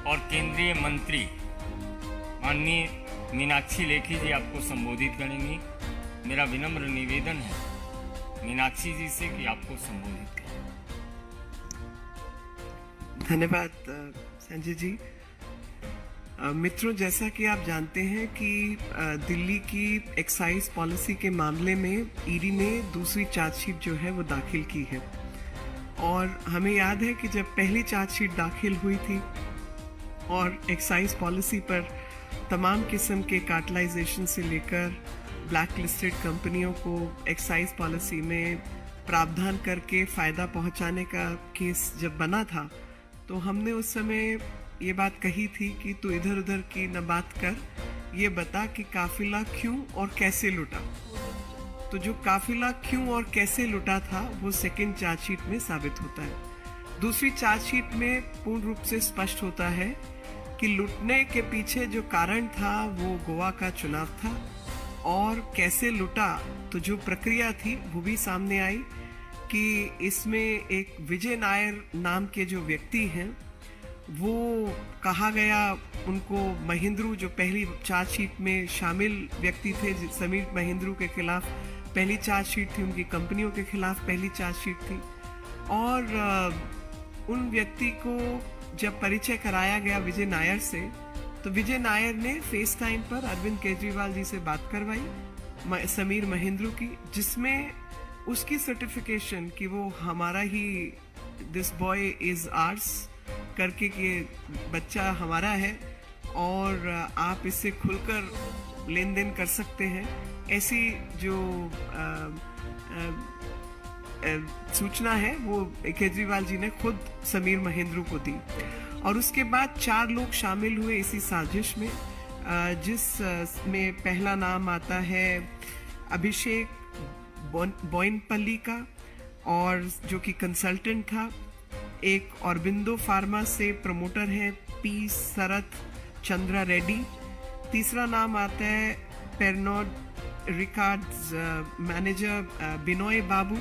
और केंद्रीय मंत्री माननीय मीनाक्षी लेखी जी आपको संबोधित करेंगी। मेरा विनम्र निवेदन है मीनाक्षी जी से कि आपको संबोधित करें। धन्यवाद संजय जी। मित्रों, जैसा कि आप जानते हैं कि दिल्ली की एक्साइज पॉलिसी के मामले में ईडी ने दूसरी चार्जशीट जो है वो दाखिल की है। और हमें याद है कि जब पहली चार्जशीट दाखिल हुई थी और एक्साइज पॉलिसी पर तमाम किस्म के कार्टलाइजेशन से लेकर ब्लैक लिस्टेड कंपनियों को एक्साइज पॉलिसी में प्रावधान करके फ़ायदा पहुंचाने का केस जब बना था, तो हमने उस समय ये बात कही थी कि तू इधर उधर की न बात कर, ये बता कि काफिला क्यों और कैसे लुटा। तो जो काफिला क्यों और कैसे लुटा था वो सेकंड चार्जशीट में साबित होता है। दूसरी चार्जशीट में पूर्ण रूप से स्पष्ट होता है कि लुटने के पीछे जो कारण था वो गोवा का चुनाव था, और कैसे लुटा तो जो प्रक्रिया थी वो भी सामने आई कि इसमें एक विजय नायर नाम के जो व्यक्ति हैं वो कहा गया, उनको महिंद्रू जो पहली चार्जशीट में शामिल व्यक्ति थे, समीर महिंद्रू के खिलाफ पहली चार्जशीट थी, उनकी कंपनियों के खिलाफ पहली चार्जशीट थी। और उन व्यक्ति को जब परिचय कराया गया विजय नायर से, तो विजय नायर ने फेस टाइम पर अरविंद केजरीवाल जी से बात करवाई समीर महिंद्रू की, जिसमें उसकी सर्टिफिकेशन कि वो हमारा ही, दिस बॉय इज आर्स करके, कि बच्चा हमारा है और आप इससे खुलकर लेन देन कर सकते हैं, ऐसी जो सूचना है वो केजरीवाल जी ने खुद समीर महिंद्रू को दी। और उसके बाद 4 लोग शामिल हुए इसी साजिश में, जिसमें पहला नाम आता है अभिषेक बोइनपल्ली का, और जो कि कंसल्टेंट था। एक ऑरबिंदो फार्मा से प्रमोटर है पी शरत चंद्रा रेड्डी। तीसरा नाम आता है पेरनोड रिकॉर्ड्स मैनेजर बिनोय बाबू,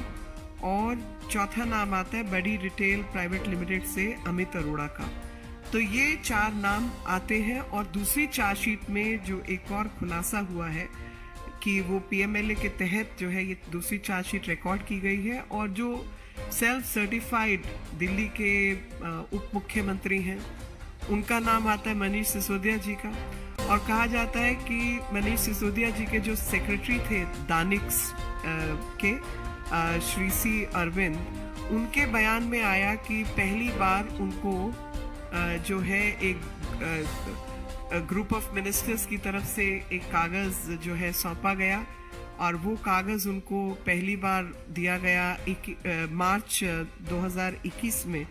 और चौथा नाम आता है बड़ी रिटेल प्राइवेट लिमिटेड से अमित अरोड़ा का। तो ये 4 नाम आते हैं। और दूसरी चार्जशीट में जो एक और खुलासा हुआ है कि वो पीएमएलए के तहत जो है ये दूसरी चार्जशीट रिकॉर्ड की गई है, और जो सेल्फ सर्टिफाइड दिल्ली के उप मुख्यमंत्री हैं उनका नाम आता है मनीष सिसोदिया जी का। और कहा जाता है कि मनीष सिसोदिया जी के जो सेक्रेटरी थे दानिक्स के श्री सी अरविंद, उनके बयान में आया कि पहली बार उनको जो है एक ग्रुप ऑफ मिनिस्टर्स की तरफ से एक कागज जो है सौंपा गया, और वो कागज उनको पहली बार दिया गया मार्च 2021 में।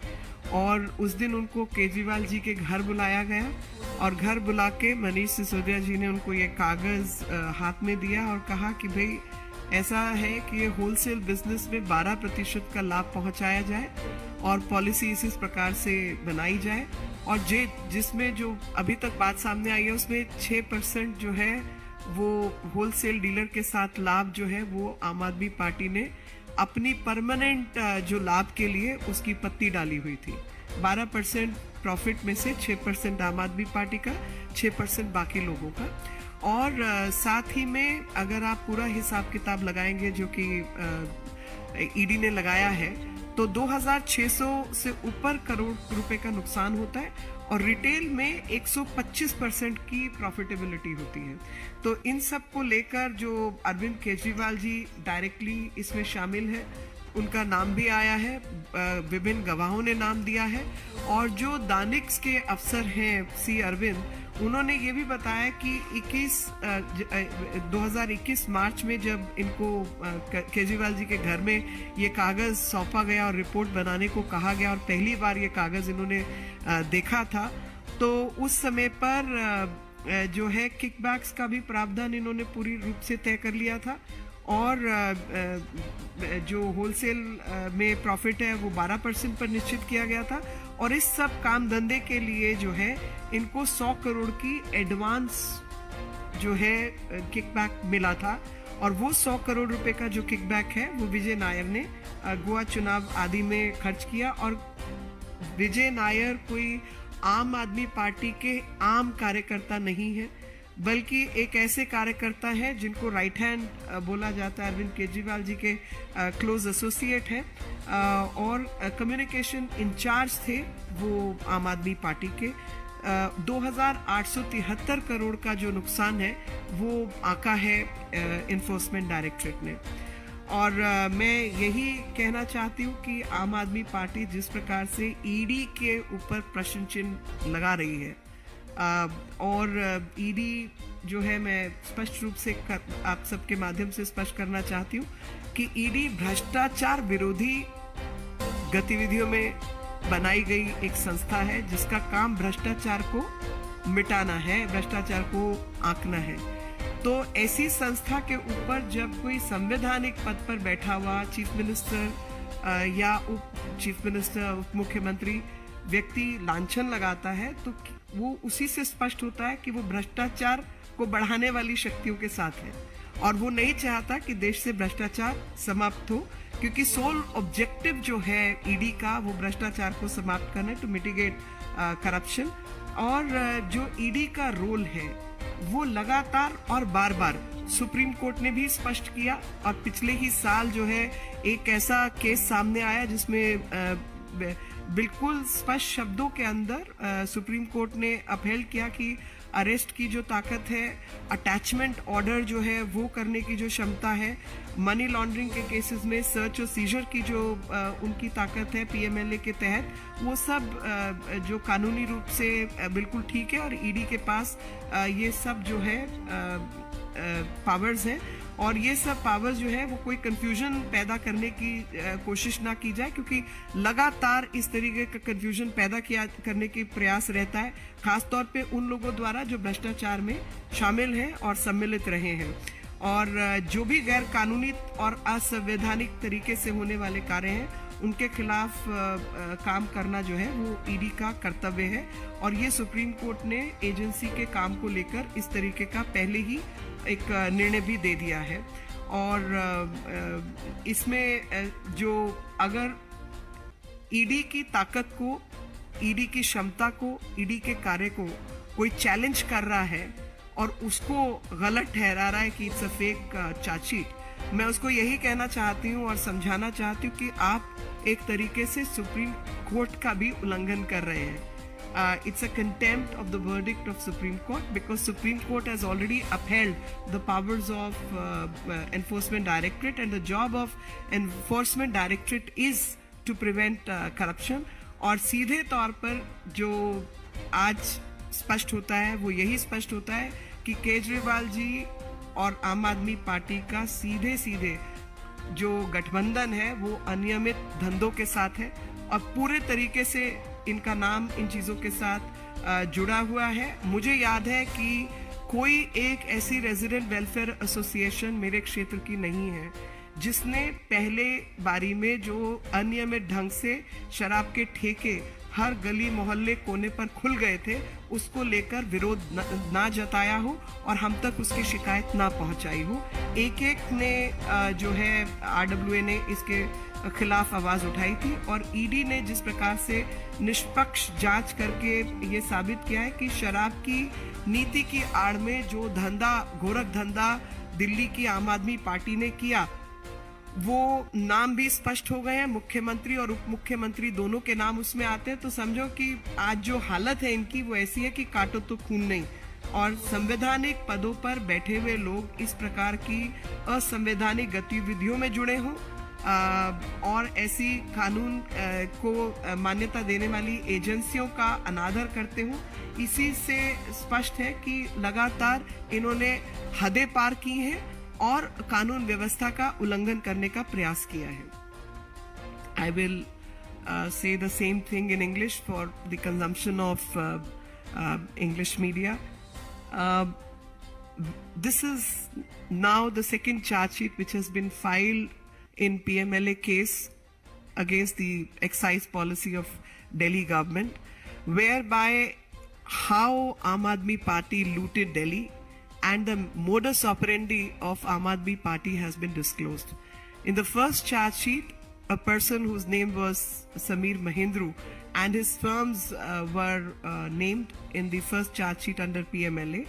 और उस दिन उनको केजरीवाल जी के घर बुलाया गया, और घर बुला के मनीष सिसोदिया जी ने उनको ये कागज हाथ में दिया और कहा कि भाई ऐसा है कि ये होलसेल बिजनेस में 12% का लाभ पहुंचाया जाए और पॉलिसी इस प्रकार से बनाई जाए, और जिसमें जो अभी तक बात सामने आई है उसमें 6% जो है वो होलसेल डीलर के साथ लाभ जो है वो आम आदमी पार्टी ने अपनी परमानेंट जो लाभ के लिए उसकी पत्ती डाली हुई थी। 12% प्रॉफिट में से 6% आम आदमी पार्टी का, 6% बाकी लोगों का। और साथ ही में अगर आप पूरा हिसाब किताब लगाएंगे जो कि ईडी ने लगाया है, तो 2600 से ऊपर करोड़ रुपए का नुकसान होता है, और रिटेल में 125% की प्रॉफिटेबिलिटी होती है। तो इन सब को लेकर जो अरविंद केजरीवाल जी डायरेक्टली इसमें शामिल है, उनका नाम भी आया है, विभिन्न गवाहों ने नाम दिया है। और जो दानिक्स के अफसर हैं सी अरविंद, उन्होंने ये भी बताया कि 2021 मार्च में जब इनको केजरीवाल जी के घर में ये कागज सौंपा गया और रिपोर्ट बनाने को कहा गया और पहली बार ये कागज इन्होंने देखा था, तो उस समय पर जो है किकबैक्स का भी प्रावधान इन्होंने पूरी रूप से तय कर लिया था, और जो होलसेल में प्रॉफिट है वो 12% पर निश्चित किया गया था। और इस सब काम धंधे के लिए जो है इनको 100 करोड़ की एडवांस जो है किकबैक मिला था, और वो 100 करोड़ रुपए का जो किकबैक है वो विजय नायर ने गोवा चुनाव आदि में खर्च किया। और विजय नायर कोई आम आदमी पार्टी के आम कार्यकर्ता नहीं है, बल्कि एक ऐसे कार्यकर्ता है जिनको राइट हैंड बोला जाता है, अरविंद केजरीवाल जी के क्लोज एसोसिएट है और कम्युनिकेशन इंचार्ज थे वो आम आदमी पार्टी के। 2,873 करोड़ का जो नुकसान है वो आंका है इन्फोर्समेंट डायरेक्टरेट ने। और मैं यही कहना चाहती हूँ कि आम आदमी पार्टी जिस प्रकार से ईडी के ऊपर प्रश्न चिन्ह लगा रही है और ईडी जो है, मैं स्पष्ट रूप से आप सबके माध्यम से स्पष्ट करना चाहती हूँ कि ईडी भ्रष्टाचार विरोधी गतिविधियों में बनाई गई एक संस्था है जिसका काम भ्रष्टाचार को मिटाना है, भ्रष्टाचार को आंकना है। तो ऐसी संस्था के ऊपर जब कोई संवैधानिक पद पर बैठा हुआ चीफ मिनिस्टर या उप चीफ मिनिस्टर, उप मुख्यमंत्री व्यक्ति लांछन लगाता है तो वो उसी से स्पष्ट होता है कि वो भ्रष्टाचार को बढ़ाने वाली शक्तियों के साथ है और वो नहीं चाहता कि देश से भ्रष्टाचार समाप्त हो, क्योंकि सोल ऑब्जेक्टिव जो है ईडी का वो भ्रष्टाचार को समाप्त करना है, टू मिटिगेट करप्शन। और जो ईडी का रोल है वो लगातार और बार बार सुप्रीम कोर्ट ने भी स्पष्ट किया और पिछले ही साल जो है एक ऐसा केस सामने आया जिसमें बिल्कुल स्पष्ट शब्दों के अंदर सुप्रीम कोर्ट ने अपहेल्ड किया कि अरेस्ट की जो ताकत है, अटैचमेंट ऑर्डर जो है वो करने की जो क्षमता है, मनी लॉन्ड्रिंग के केसेस में सर्च और सीजर की जो उनकी ताकत है पीएमएलए के तहत, वो सब जो कानूनी रूप से बिल्कुल ठीक है और ईडी के पास ये सब जो है पावर्स हैं और ये सब पावर्स जो है वो कोई कंफ्यूजन पैदा करने की कोशिश ना की जाए, क्योंकि लगातार इस तरीके का कंफ्यूजन पैदा करने की प्रयास रहता है, खासतौर पे उन लोगों द्वारा जो भ्रष्टाचार में शामिल हैं और सम्मिलित रहे हैं। और जो भी गैर कानूनी और असंवैधानिक तरीके से होने वाले कार्य हैं उनके खिलाफ काम करना जो है वो ईडी का कर्तव्य है और ये सुप्रीम कोर्ट ने एजेंसी के काम को लेकर इस तरीके का पहले ही एक निर्णय भी दे दिया है। और इसमें जो अगर ईडी की ताकत को, ईडी की क्षमता को, ईडी के कार्य को कोई चैलेंज कर रहा है और उसको गलत ठहरा रहा है कि इट्स अ फेक चार्जशीट, मैं उसको यही कहना चाहती हूँ और समझाना चाहती हूँ कि आप एक तरीके से सुप्रीम कोर्ट का भी उल्लंघन कर रहे हैं। It's a contempt of the verdict of Supreme Court because Supreme Court has already upheld the powers of Enforcement Directorate and the job of Enforcement Directorate is to prevent corruption। और सीधे तौर पर जो आज स्पष्ट होता है वो यही स्पष्ट होता है कि केजरीवाल जी और आम आदमी पार्टी का सीधे सीधे जो गठबंधन है वो अनियमित धंधों के साथ है और पूरे तरीके से इनका नाम इन चीजों के साथ जुड़ा हुआ है। मुझे याद है कि कोई एक ऐसी रेजिडेंट वेलफेयर एसोसिएशन मेरे क्षेत्र की नहीं है जिसने पहले बारी में जो अनियमित ढंग से शराब के ठेके हर गली मोहल्ले कोने पर खुल गए थे उसको लेकर विरोध ना जताया हो और हम तक उसकी शिकायत ना पहुंचाई हो। एक ने जो है आरडब्ल्यूए ने इसके खिलाफ आवाज उठाई थी और ईडी ने जिस प्रकार से निष्पक्ष जांच करके ये साबित किया है कि शराब की नीति की आड़ में जो धंधा, गोरख धंधा दिल्ली की आम आदमी पार्टी ने किया, वो नाम भी स्पष्ट हो गए हैं, मुख्यमंत्री और उप मुख्यमंत्री दोनों के नाम उसमें आते हैं। तो समझो कि आज जो हालत है इनकी वो ऐसी है कि काटो तो खून नहीं। और संवैधानिक पदों पर बैठे हुए लोग इस प्रकार की असंवैधानिक गतिविधियों में जुड़े हों और ऐसी कानून को मान्यता देने वाली एजेंसियों का अनादर करते हों, इसी से स्पष्ट है कि लगातार इन्होंने हदें पार की हैं और कानून व्यवस्था का उल्लंघन करने का प्रयास किया है। I will say the same thing in English for the consumption of English media. This is now the second charge sheet which has been filed in PMLA case against the excise policy of Delhi government, whereby how Aam Aadmi Party looted Delhi and the modus operandi of Aam Aadmi Party has been disclosed. In the first charge sheet, a person whose name was Sameer Mahindru, and his firms were named in the first charge sheet under PMLA.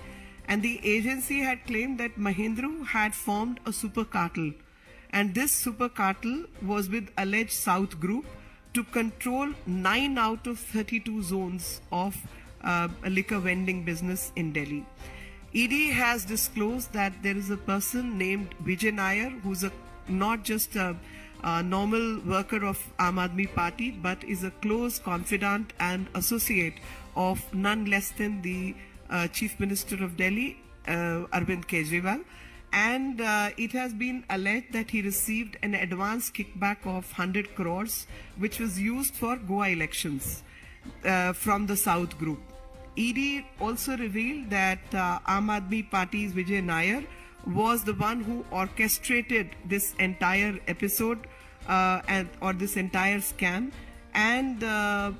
And the agency had claimed that Mahindru had formed a super cartel, and this super cartel was with alleged South Group to control 9 out of 32 zones of a liquor vending business in Delhi. ED has disclosed that there is a person named Vijay Nair, who's not just a normal worker of Aam Aadmi Party, but is a close confidant and associate of none less than the Chief Minister of Delhi, Arvind Kejriwal. And it has been alleged that he received an advance kickback of 100 crores, which was used for Goa elections from the South Group. ED also revealed that Aam Aadmi Party's Vijay Nair was the one who orchestrated this entire episode or this entire scam. And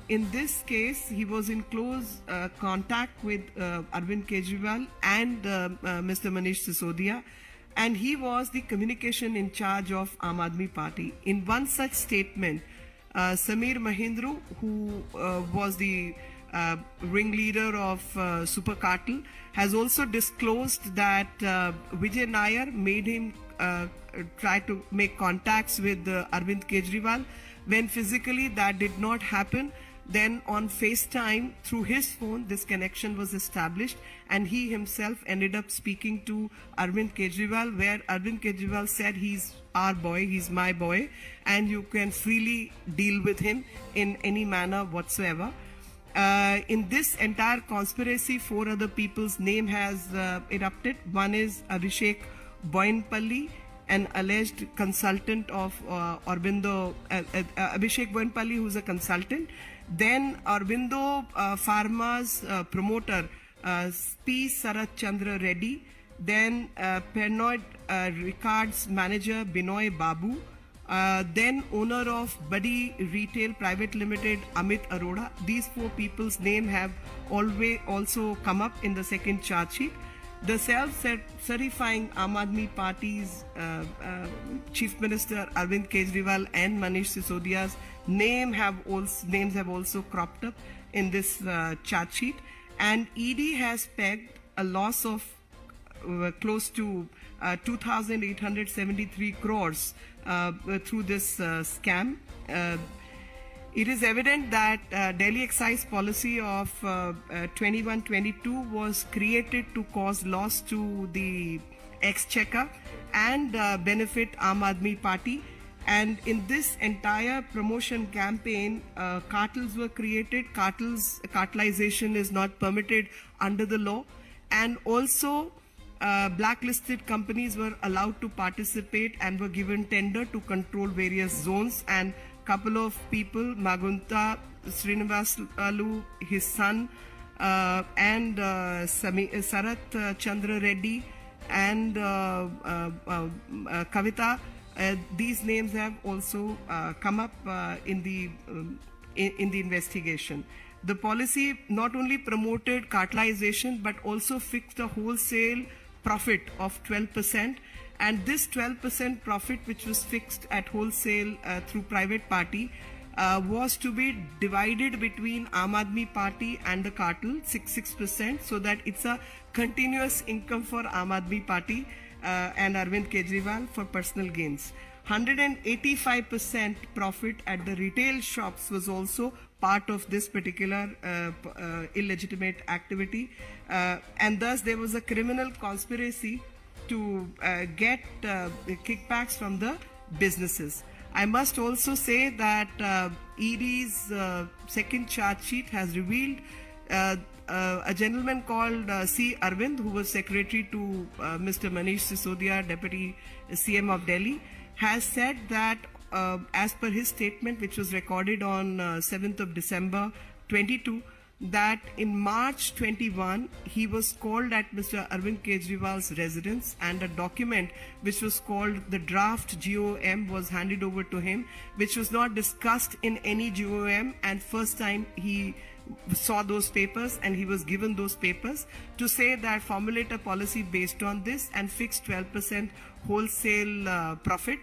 in this case, he was in close contact with Arvind Kejriwal and Mr. Manish Sisodia, and he was the communication in charge of Aam Aadmi Party. In one such statement, Sameer Mahindru, who was the ringleader of Super Cartel, has also disclosed that Vijay Nair made him try to make contacts with Arvind Kejriwal. When physically that did not happen, then on FaceTime through his phone, this connection was established, and he himself ended up speaking to Arvind Kejriwal, where Arvind Kejriwal said, he's our boy, he's my boy, and you can freely deal with him in any manner whatsoever. In this entire conspiracy, 4 other people's name has erupted. One is Abhishek Boinpalli, an alleged consultant of Aurobindo, Abhishek Boinpalli, who's a consultant. Then Aurobindo Pharma's promoter, P. Sarat Chandra Reddy. Then Pernod Ricard's manager, Binoy Babu. Then owner of Buddy Retail Private Limited, Amit Arora. These 4 people's name have always also come up in the second charge sheet. The self-certifying Aam Aadmi Party's Chief Minister Arvind Kejriwal and Manish Sisodia's names have also cropped up in this charge sheet, and ED has pegged a loss of close to 2,873 crores through this scam. It is evident that Delhi excise policy of 21-22 was created to cause loss to the exchequer and benefit Aam Aadmi Party. And in this entire promotion campaign, cartels were created. Cartelization is not permitted under the law, and also blacklisted companies were allowed to participate and were given tender to control various zones. And couple of people, Magunta Srinivasalu, his son, and Sarat Chandra Reddy and Kavita, these names have also come up in the investigation. The policy not only promoted cartelization but also fixed a wholesale profit of 12%. And this 12% profit, which was fixed at wholesale through private party, was to be divided between Aam Aadmi Party and the cartel, 6%, so that it's a continuous income for Aam Aadmi Party and Arvind Kejriwal for personal gains. 185% profit at the retail shops was also part of this particular illegitimate activity, and thus there was a criminal conspiracy to get kickbacks from the businesses. I must also say that ED's second charge sheet has revealed a gentleman called C. Arvind, who was secretary to Mr. Manish Sisodia, Deputy CM of Delhi, has said that as per his statement, which was recorded on 7th of December 22, that in March 21, he was called at Mr. Arvind Kejriwal's residence, and a document which was called the draft GOM was handed over to him, which was not discussed in any GOM, and first time he saw those papers and he was given those papers to say that formulate a policy based on this and fix 12% wholesale profit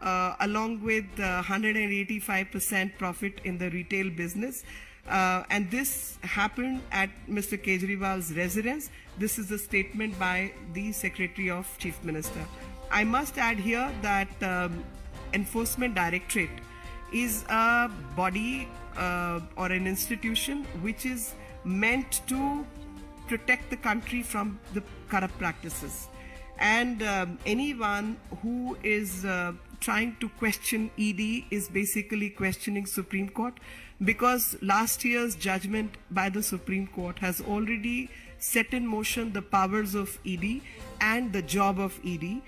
along with 185% profit in the retail business. And this happened at Mr. Kejriwal's residence. This is a statement by the Secretary of Chief Minister. I must add here that Enforcement Directorate is a body or an institution which is meant to protect the country from the corrupt practices. And anyone who is trying to question ED is basically questioning Supreme Court, because last year's judgment by the Supreme Court has already set in motion the powers of ED and the job of ED.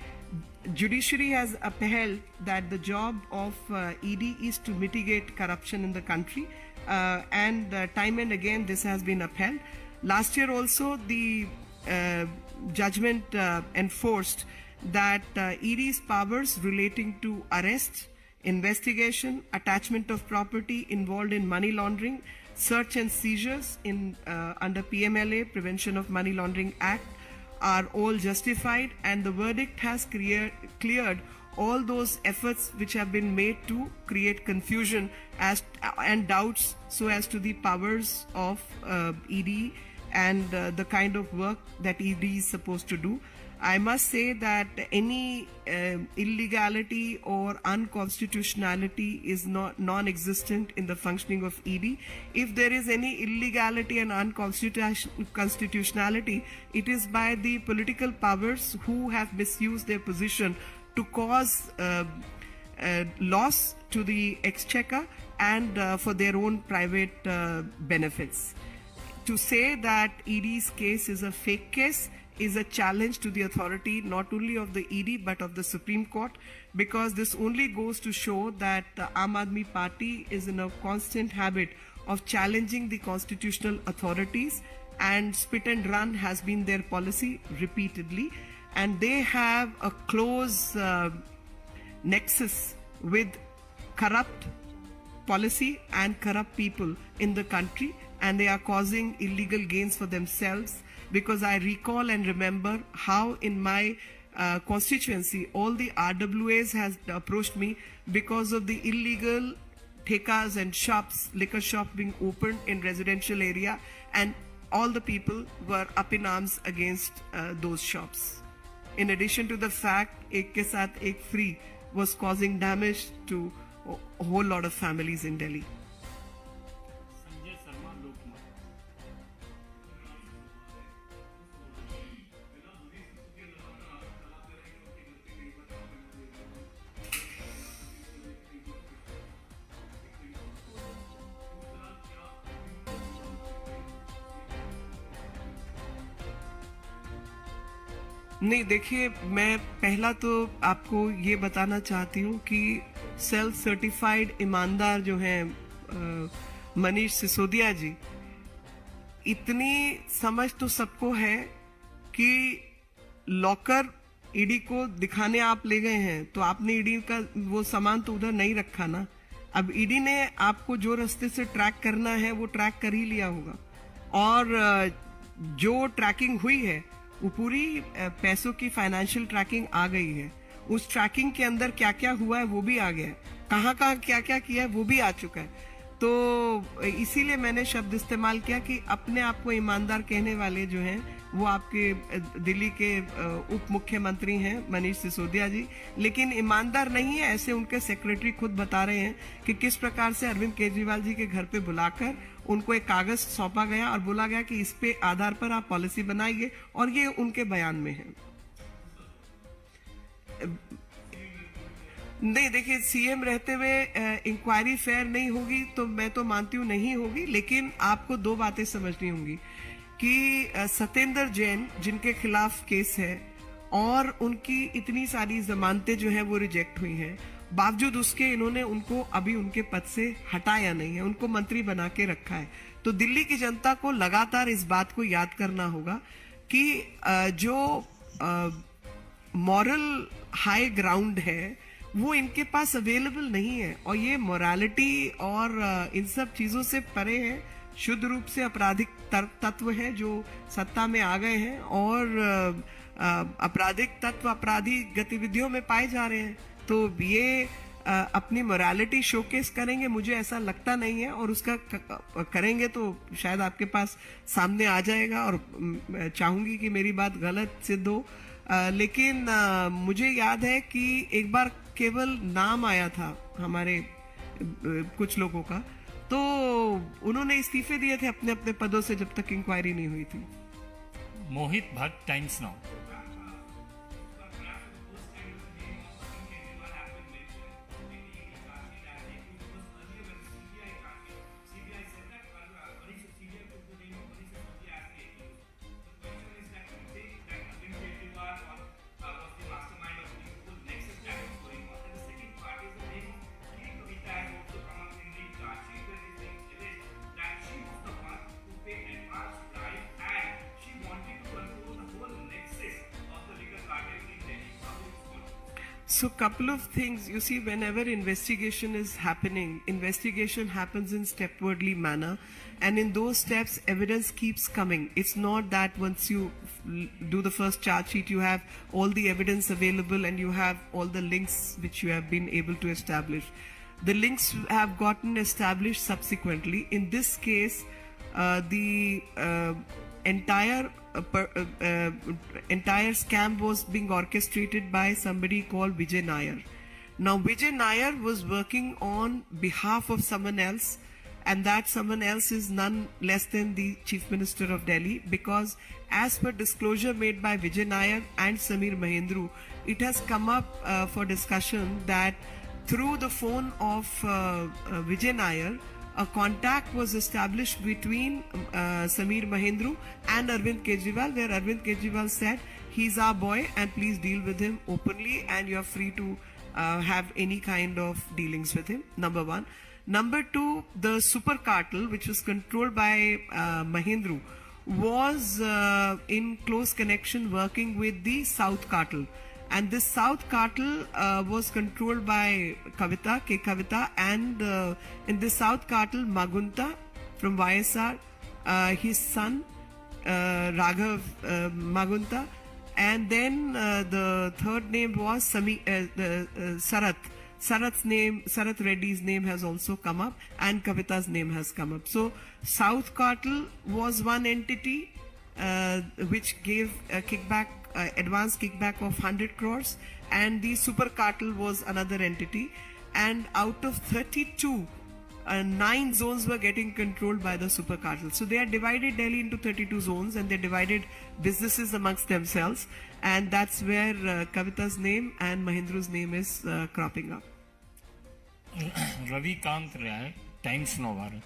Judiciary has upheld that the job of ED is to mitigate corruption in the country, and time and again this has been upheld. Last year also the judgment enforced that ED's powers relating to arrest, investigation, attachment of property involved in money laundering, search and seizures in under PMLA, Prevention of Money Laundering Act, are all justified, and the verdict has cleared all those efforts which have been made to create confusion and doubts so as to the powers of ED and the kind of work that ED is supposed to do. I must say that any illegality or unconstitutionality is non-existent in the functioning of ED. If there is any illegality and unconstitutionality, it is by the political powers who have misused their position to cause loss to the exchequer and for their own private benefits. To say that ED's case is a fake case is a challenge to the authority not only of the ED but of the Supreme Court, because this only goes to show that the Aam Aadmi Party is in a constant habit of challenging the constitutional authorities, and spit and run has been their policy repeatedly, and they have a close nexus with corrupt policy and corrupt people in the country, and they are causing illegal gains for themselves. Because I recall and remember how in my constituency all the RWAs has approached me because of the illegal thekas and shops, liquor shop being opened in residential area, and all the people were up in arms against those shops. In addition to the fact ek ke saath ek free was causing damage to a whole lot of families in Delhi. Sanjay Sharma, लोकमत। नहीं, देखिए, मैं पहला तो आपको ये बताना चाहती हूँ कि सेल्फ सर्टिफाइड ईमानदार जो हैं मनीष सिसोदिया जी, इतनी समझ तो सबको है कि लॉकर ईडी को दिखाने आप ले गए हैं तो आपने ईडी का वो सामान तो उधर नहीं रखा ना। अब ईडी ने आपको जो रास्ते से ट्रैक करना है वो ट्रैक कर ही लिया होगा, और जो ट्रैकिंग हुई है वो पूरी पैसों की फाइनेंशियल ट्रैकिंग आ गई है। उस ट्रैकिंग के अंदर क्या क्या हुआ है वो भी आ गया है, कहाँ कहाँ क्या क्या किया है वो भी आ चुका है। तो इसीलिए मैंने शब्द इस्तेमाल किया कि अपने आप को ईमानदार कहने वाले जो हैं वो आपके दिल्ली के उप मुख्यमंत्री हैं मनीष सिसोदिया जी, लेकिन ईमानदार नहीं है ऐसे उनके सेक्रेटरी खुद बता रहे हैं कि किस प्रकार से अरविंद केजरीवाल जी के घर पे बुलाकर उनको एक कागज सौंपा गया और बोला गया कि इस पे आधार पर आप पॉलिसी बनाइए, और ये उनके बयान में है। नहीं, देखिए, सीएम रहते हुए इंक्वायरी फेयर नहीं होगी तो मैं तो मानती हूँ नहीं होगी, लेकिन आपको दो बातें समझनी होंगी कि सत्येंद्र जैन जिनके खिलाफ केस है और उनकी इतनी सारी जमानतें जो है वो रिजेक्ट हुई हैं, बावजूद उसके इन्होंने उनको अभी उनके पद से हटाया नहीं है, उनको मंत्री बना के रखा है। तो दिल्ली की जनता को लगातार इस बात को याद करना होगा कि जो मॉरल हाई ग्राउंड है वो इनके पास अवेलेबल नहीं है, और ये मोरालिटी और इन सब चीजों से परे है। शुद्ध रूप से आपराधिक तत्व है जो सत्ता में आ गए हैं और आपराधिक तत्व आपराधिक गतिविधियों में पाए जा रहे हैं। तो ये अपनी मोरालिटी शोकेस करेंगे, मुझे ऐसा लगता नहीं है, और उसका करेंगे तो शायद आपके पास सामने आ जाएगा, और चाहूंगी कि मेरी बात गलत सिद्ध हो। लेकिन मुझे याद है कि एक बार केवल नाम आया था हमारे कुछ लोगों का, तो उन्होंने इस्तीफे दिए थे अपने अपने पदों से जब तक इंक्वायरी नहीं हुई थी। Mohit Bhatt, Times Now. So couple of things, you see, whenever investigation is happening, investigation happens in stepwardly manner, and in those steps evidence keeps coming. It's not that once you do the first charge sheet you have all the evidence available and you have all the links which you have been able to establish. The links have gotten established subsequently. In this case, the entire scam was being orchestrated by somebody called Vijay Nair. Now Vijay Nair was working on behalf of someone else, and that someone else is none less than the Chief Minister of Delhi, because as per disclosure made by Vijay Nair and Samir Mahendru, it has come up for discussion that through the phone of Vijay Nair, a contact was established between Samir Mahendru and Arvind Kejriwal, where Arvind Kejriwal said, he's our boy and please deal with him openly and you're free to have any kind of dealings with him, number one. Number two, the super cartel, which was controlled by Mahendru, was in close connection working with the South cartel. And this South cartel was controlled by Kavita, K. Kavita, and in the South cartel, Magunta from YSR, his son, Raghav Magunta, and then the third name was Sarath. Sarath Reddy's name has also come up, and Kavita's name has come up. So South cartel was one entity which gave a kickback, advance kickback of 100 crores, and the super cartel was another entity. And out of 32, 9 zones were getting controlled by the super cartel. So they had divided Delhi into 32 zones, and they divided businesses amongst themselves, and that's where Kavita's name and Mahendru's name is cropping up. Ravikant Rai, Times Now Bharat.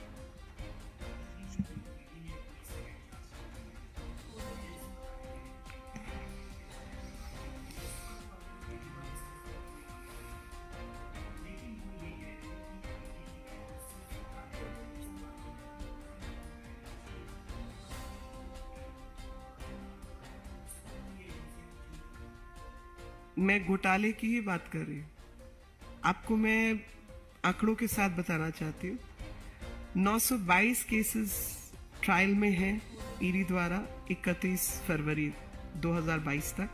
मैं घोटाले की ही बात कर रही हूँ, आपको मैं आंकड़ों के साथ बताना चाहती हूँ। 922 केसेस ट्रायल में हैं ईडी द्वारा 31 फरवरी 2022 तक।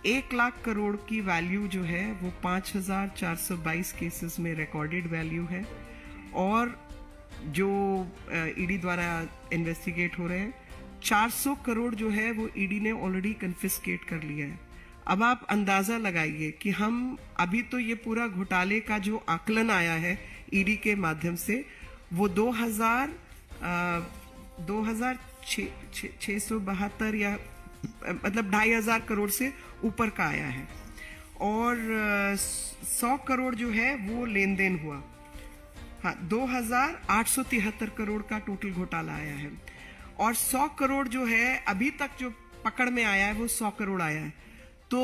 1 लाख करोड़ की वैल्यू जो है वो 5422 केसेस में रिकॉर्डेड वैल्यू है, और जो ईडी द्वारा इन्वेस्टिगेट हो रहे हैं 400 करोड़ जो है वो ईडी ने ऑलरेडी कन्फिस्केट कर लिया है। अब आप अंदाजा लगाइए कि हम अभी तो ये पूरा घोटाले का जो आकलन आया है ईडी के माध्यम से वो 2672 या मतलब 2500 करोड़ से ऊपर का आया है, और 100 करोड़ जो है वो लेन देन हुआ। हाँ, 2873 करोड़ का टोटल घोटाला आया है, और 100 करोड़ जो है अभी तक जो पकड़ में आया है वो 100 करोड़ आया है। तो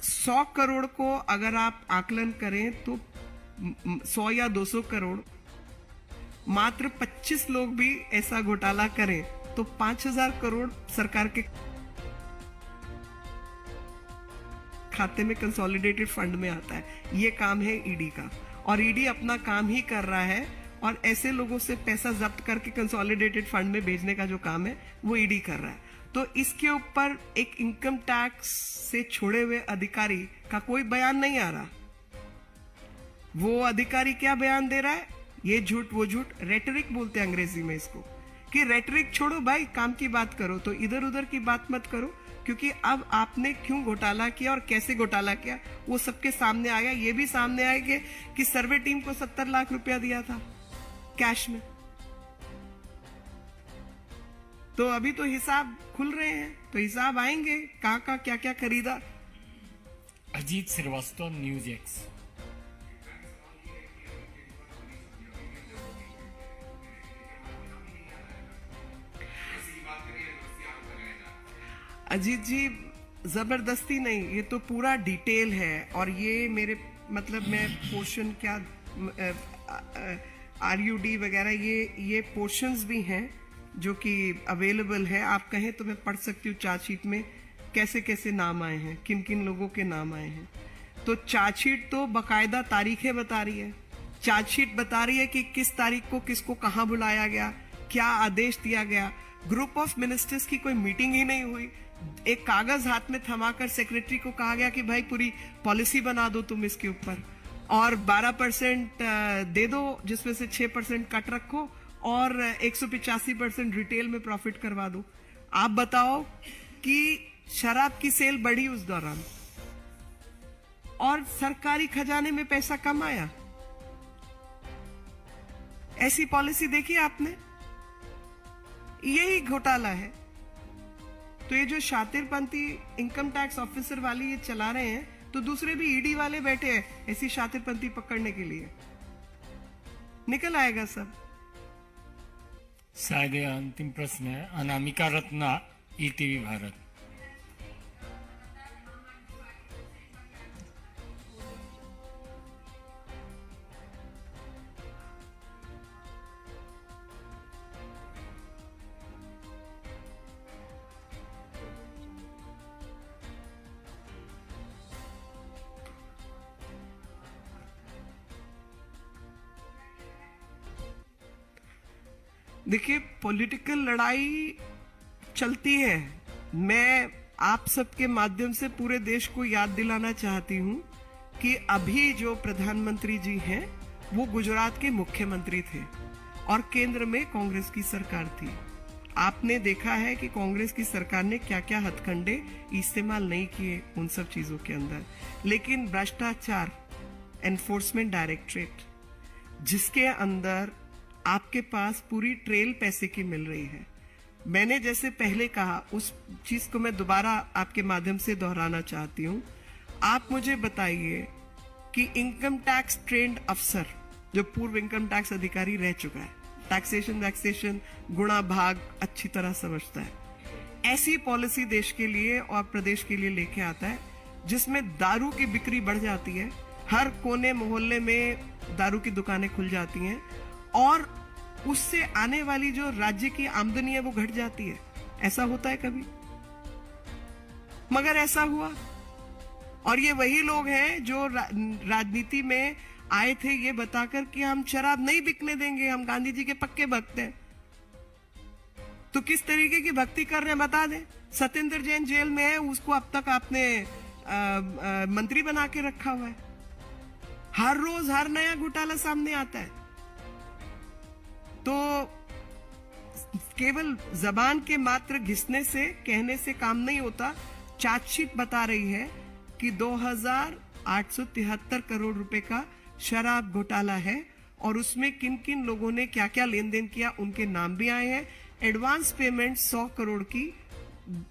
100 करोड़ को अगर आप आकलन करें तो 100 या 200 करोड़, मात्र 25 लोग भी ऐसा घोटाला करें तो 5000 करोड़ सरकार के खाते में कंसोलिडेटेड फंड में आता है। ये काम है ईडी का, और ईडी अपना काम ही कर रहा है, और ऐसे लोगों से पैसा जब्त करके कंसोलिडेटेड फंड में भेजने का जो काम है वो ईडी कर रहा है। तो इसके ऊपर एक इनकम टैक्स से छोड़े हुए अधिकारी का कोई बयान नहीं आ रहा। वो अधिकारी क्या बयान दे रहा है, ये झूठ वो झूठ, रेटरिक बोलते हैं अंग्रेजी में इसको, कि रेटरिक छोड़ो भाई, काम की बात करो। तो इधर उधर की बात मत करो, क्योंकि अब आपने क्यों घोटाला किया और कैसे घोटाला किया वो सबके सामने आ गया। ये भी सामने आएगा कि सर्वे टीम को 70 लाख रुपया दिया था कैश में। तो अभी तो हिसाब खुल रहे हैं, तो हिसाब आएंगे कहाँ का क्या क्या खरीदा। Ajit Srivastava, News X. अजीत जी, जबरदस्ती नहीं, ये तो पूरा डिटेल है। और ये मेरे मतलब मैं पोर्शन क्या RUD वगैरह ये पोर्शंस भी हैं जो कि अवेलेबल है। आप कहें तो मैं पढ़ सकती हूँ चार्जशीट में कैसे कैसे नाम आए हैं, किन किन लोगों के नाम आए हैं। तो चार्जशीट तो बकायदा तारीखें बता रही है। चार्जशीट बता रही है कि किस तारीख को किसको कहाँ बुलाया गया, क्या आदेश दिया गया। ग्रुप ऑफ मिनिस्टर्स की कोई मीटिंग ही नहीं हुई। एक कागज हाथ में थमाकर सेक्रेटरी को कहा गया कि भाई पूरी पॉलिसी बना दो तुम इसके ऊपर, और 12% दे दो जिसमें से 6% कट रखो, और 185% रिटेल में प्रॉफिट करवा दो। आप बताओ कि शराब की सेल बढ़ी उस दौरान और सरकारी खजाने में पैसा कम आया। ऐसी पॉलिसी देखी आपने? यही घोटाला है। तो ये जो शातिरपंथी इनकम टैक्स ऑफिसर वाली ये चला रहे हैं, तो दूसरे भी ईडी वाले बैठे हैं ऐसी शातिरपंथी पकड़ने के लिए। निकल आएगा सब। शायद ये अंतिम प्रश्न है। अनामिका रत्ना, ETV भारत। देखिए, पॉलिटिकल लड़ाई चलती है। मैं आप सबके माध्यम से पूरे देश को याद दिलाना चाहती हूं कि अभी जो प्रधानमंत्री जी हैं वो गुजरात के मुख्यमंत्री थे और केंद्र में कांग्रेस की सरकार थी। आपने देखा है कि कांग्रेस की सरकार ने क्या क्या हथकंडे इस्तेमाल नहीं किए उन सब चीजों के अंदर। लेकिन भ्रष्टाचार एनफोर्समेंट डायरेक्टरेट, जिसके अंदर आपके पास पूरी ट्रेल पैसे की मिल रही है। मैंने जैसे पहले कहा उस चीज को मैं दोबारा आपके माध्यम से दोहराना चाहती हूँ। आप मुझे बताइए कि इनकम टैक्स ट्रेंड अफसर जो पूर्व इनकम टैक्स अधिकारी रह चुका है, टैक्सेशन गुणा भाग अच्छी तरह समझता है, ऐसी पॉलिसी देश के लिए और प्रदेश के लिए लेके आता है जिसमें दारू की बिक्री बढ़ जाती है, हर कोने मोहल्ले में दारू की दुकानें खुल जाती हैं और उससे आने वाली जो राज्य की आमदनी है वो घट जाती है। ऐसा होता है कभी? मगर ऐसा हुआ। और ये वही लोग हैं जो राजनीति में आए थे ये बताकर कि हम शराब नहीं बिकने देंगे, हम गांधी जी के पक्के भक्त हैं। तो किस तरीके की भक्ति कर रहे हैं बता दें। सत्येंद्र जैन जेल में है, उसको अब तक आपने मंत्री बना के रखा हुआ है। हर रोज हर नया घोटाला सामने आता है। तो केवल जबान के मात्र घिसने से, कहने से काम नहीं होता। चार्जशीट बता रही है कि 2,873 करोड़ रुपए का शराब घोटाला है और उसमें किन किन लोगों ने क्या क्या लेन देन किया उनके नाम भी आए हैं। एडवांस पेमेंट 100 करोड़ की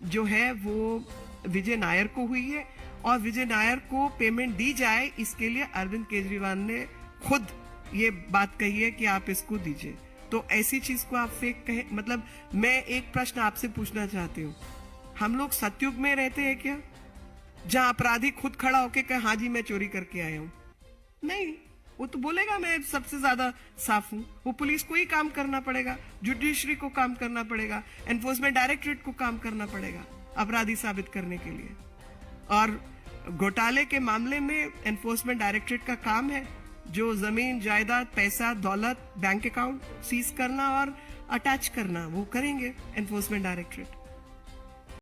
जो है वो विजय नायर को हुई है और विजय नायर को पेमेंट दी जाए इसके लिए अरविंद केजरीवाल ने खुद ये बात कही है कि आप इसको दीजिए। तो ऐसी चीज को आप फेक कहे, मतलब मैं एक प्रश्न आपसे पूछना चाहती हूँ, हम लोग सतयुग में रहते हैं क्या जहां अपराधी खुद खड़ा होके कहे हाँ जी मैं चोरी करके आया हूं? नहीं, वो तो बोलेगा मैं सबसे ज्यादा साफ हूं। वो पुलिस को ही काम करना पड़ेगा, जुडिशरी को काम करना पड़ेगा, एनफोर्समेंट डायरेक्टरेट को काम करना पड़ेगा अपराधी साबित करने के लिए। और घोटाले के मामले में एनफोर्समेंट डायरेक्टरेट का काम है जो जमीन जायदाद पैसा दौलत बैंक अकाउंट सीज करना और अटैच करना, वो करेंगे एनफोर्समेंट डायरेक्टरेट।